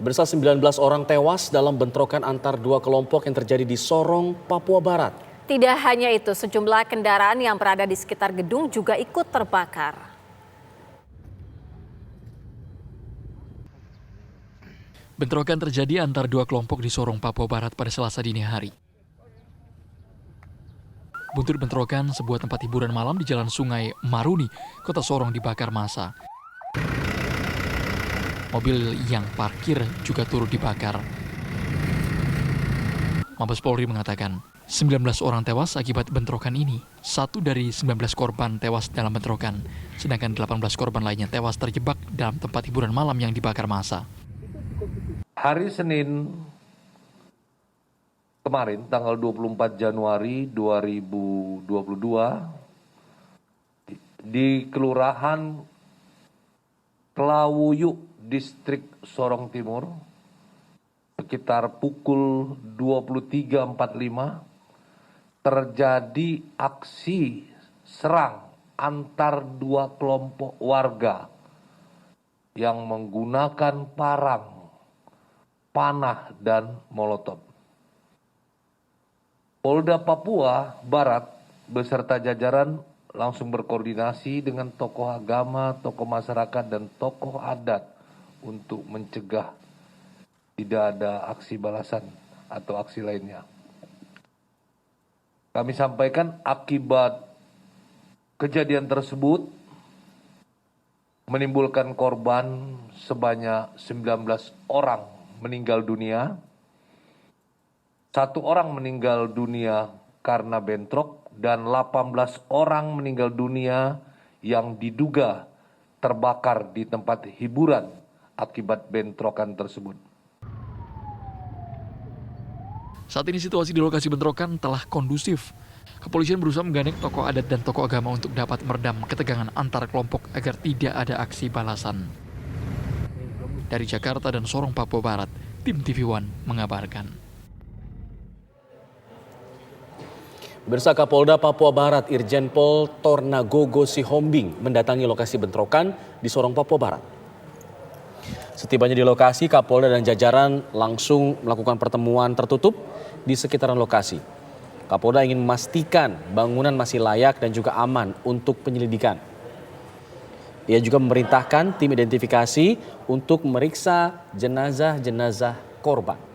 Bersama 19 orang tewas dalam bentrokan antar dua kelompok yang terjadi di Sorong, Papua Barat. Tidak hanya itu, sejumlah kendaraan yang berada di sekitar gedung juga ikut terbakar. Bentrokan terjadi antar dua kelompok di Sorong, Papua Barat pada Selasa dini hari. Buntut bentrokan, sebuah tempat hiburan malam di Jalan Sungai Maruni, Kota Sorong dibakar massa. Mobil yang parkir juga turut dibakar. Mabes Polri mengatakan, 19 orang tewas akibat bentrokan ini. 1 dari 19 korban tewas dalam bentrokan, sedangkan 18 korban lainnya tewas terjebak dalam tempat hiburan malam yang dibakar massa. Hari Senin kemarin, tanggal 24 Januari 2022, di Kelurahan Kelawuyuk, Distrik Sorong Timur, sekitar pukul 23.45, terjadi aksi serang antar dua kelompok warga yang menggunakan parang, panah, dan molotov. Polda Papua Barat beserta jajaran langsung berkoordinasi dengan tokoh agama, tokoh masyarakat, dan tokoh adat untuk mencegah tidak ada aksi balasan atau aksi lainnya. Kami sampaikan akibat kejadian tersebut menimbulkan korban sebanyak 19 orang meninggal dunia, 1 orang meninggal dunia karena bentrok, dan 18 orang meninggal dunia yang diduga terbakar di tempat hiburan akibat bentrokan tersebut. Saat ini situasi di lokasi bentrokan telah kondusif. Kepolisian berusaha menggandeng tokoh adat dan tokoh agama untuk dapat meredam ketegangan antar kelompok agar tidak ada aksi balasan. Dari Jakarta dan Sorong, Papua Barat, tim TV One mengabarkan. Bersama Kapolda Papua Barat, Irjen Pol Tornagogo Sihombing mendatangi lokasi bentrokan di Sorong, Papua Barat. Setibanya di lokasi, Kapolda dan jajaran langsung melakukan pertemuan tertutup di sekitaran lokasi. Kapolda ingin memastikan bangunan masih layak dan juga aman untuk penyelidikan. Ia juga memerintahkan tim identifikasi untuk memeriksa jenazah-jenazah korban.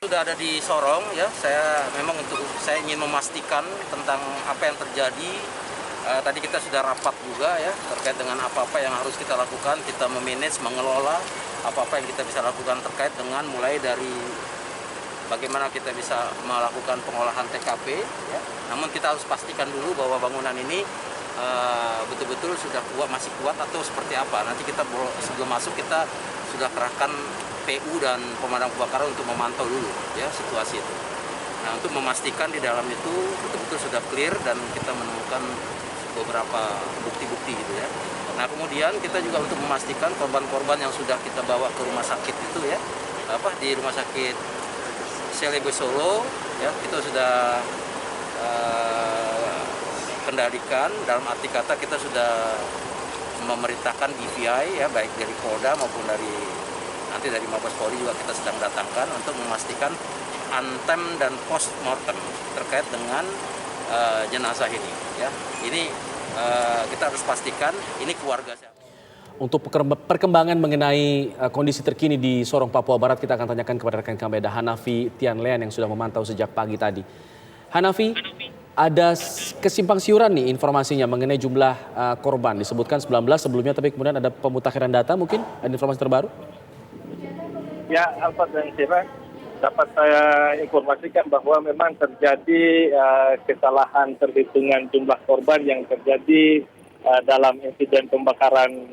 Sudah ada di Sorong, ya. Saya ingin memastikan tentang apa yang terjadi. Tadi kita sudah rapat juga, ya, terkait dengan apa-apa yang harus kita lakukan. Kita memanage, mengelola apa-apa yang kita bisa lakukan terkait dengan mulai dari bagaimana kita bisa melakukan pengolahan TKP, ya. Namun kita harus pastikan dulu bahwa bangunan ini betul-betul sudah kuat, masih kuat atau seperti apa. Nanti kita sebelum masuk kita sudah kerahkan PU dan pemadam kebakaran untuk memantau dulu, ya, situasi itu. Nah, untuk memastikan di dalam itu betul-betul sudah clear dan kita menemukan beberapa bukti-bukti gitu, ya. Nah, kemudian kita juga untuk memastikan korban-korban yang sudah kita bawa ke rumah sakit itu, ya, di rumah sakit Selebe Solo, ya, kita sudah kendalikan, dalam arti kata kita sudah memerintahkan DVI, ya, baik dari Polda maupun nanti dari Mabes Polri juga kita sedang datangkan untuk memastikan antem dan post mortem terkait dengan jenazah ini, ya. Ini kita harus pastikan ini keluarga siapa. Untuk perkembangan mengenai kondisi terkini di Sorong, Papua Barat, kita akan tanyakan kepada rekan kami ada Hanafi Tianlean yang sudah memantau sejak pagi tadi. Hanafi, ada kesimpang siuran nih informasinya mengenai jumlah korban. Disebutkan 19 sebelumnya, tapi kemudian ada pemutakhiran data, mungkin ada informasi terbaru? Ya, Alfa dan Sira, dapat saya informasikan bahwa memang terjadi kesalahan perhitungan jumlah korban yang terjadi dalam insiden pembakaran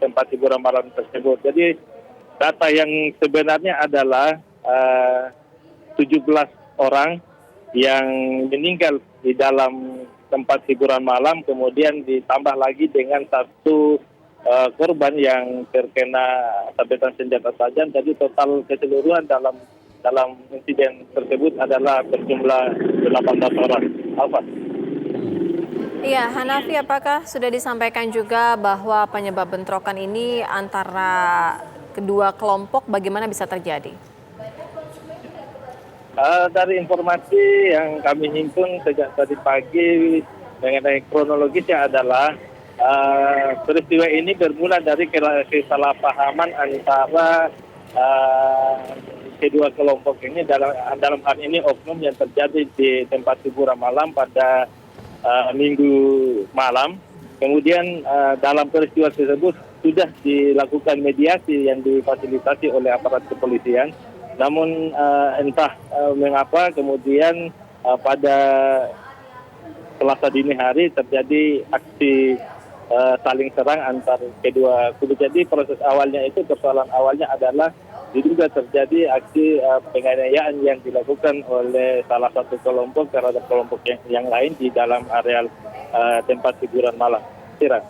tempat hiburan malam tersebut. Jadi data yang sebenarnya adalah 17 orang yang meninggal di dalam tempat hiburan malam, kemudian ditambah lagi dengan 1 korban yang terkena sabetan senjata tajam. Jadi total keseluruhan dalam insiden tersebut adalah berjumlah 18 orang. Alfa. Iya, Hanafi, apakah sudah disampaikan juga bahwa penyebab bentrokan ini antara kedua kelompok bagaimana bisa terjadi? Dari informasi yang kami himpun sejak tadi pagi mengenai kronologisnya adalah peristiwa ini bermula dari kesalahpahaman antara kedua kelompok ini dalam hal ini oknum yang terjadi di tempat hiburan malam pada Minggu malam. Kemudian dalam peristiwa tersebut sudah dilakukan mediasi yang difasilitasi oleh aparat kepolisian. Namun entah mengapa kemudian pada Selasa dini hari terjadi aksi saling serang antar kedua kubu. Jadi proses awalnya itu, persoalan awalnya adalah diduga terjadi aksi penganiayaan yang dilakukan oleh salah satu kelompok terhadap kelompok yang lain di dalam areal tempat hiburan malam. Sirat.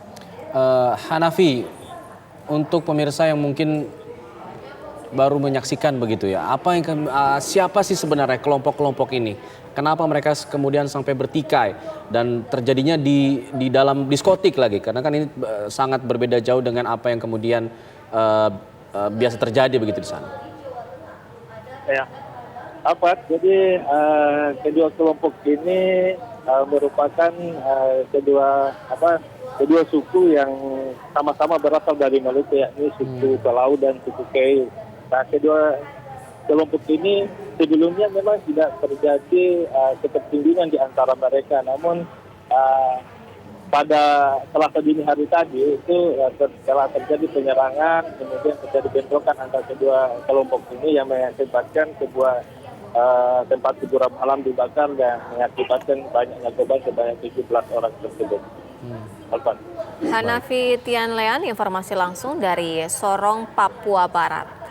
Hanafi, untuk pemirsa yang mungkin baru menyaksikan begitu ya, siapa sih sebenarnya kelompok-kelompok ini? Kenapa mereka kemudian sampai bertikai dan terjadinya di dalam diskotik lagi? Karena kan ini sangat berbeda jauh dengan apa yang kemudian biasa terjadi begitu di sana. Ya, jadi kedua kelompok ini merupakan kedua suku yang sama-sama berasal dari Maluku, yakni suku Palau dan suku Keu. Nah, kedua kelompok ini sebelumnya memang tidak terjadi ketersinggungan di antara mereka, namun pada Selasa dini hari tadi itu telah terjadi penyerangan, kemudian terjadi bentrokan antara kedua kelompok ini yang mengakibatkan sebuah tempat hiburan malam dibakar dan mengakibatkan banyaknya korban sebanyak 17 orang tersebut. Hanafi Tianlean, informasi langsung dari Sorong, Papua Barat.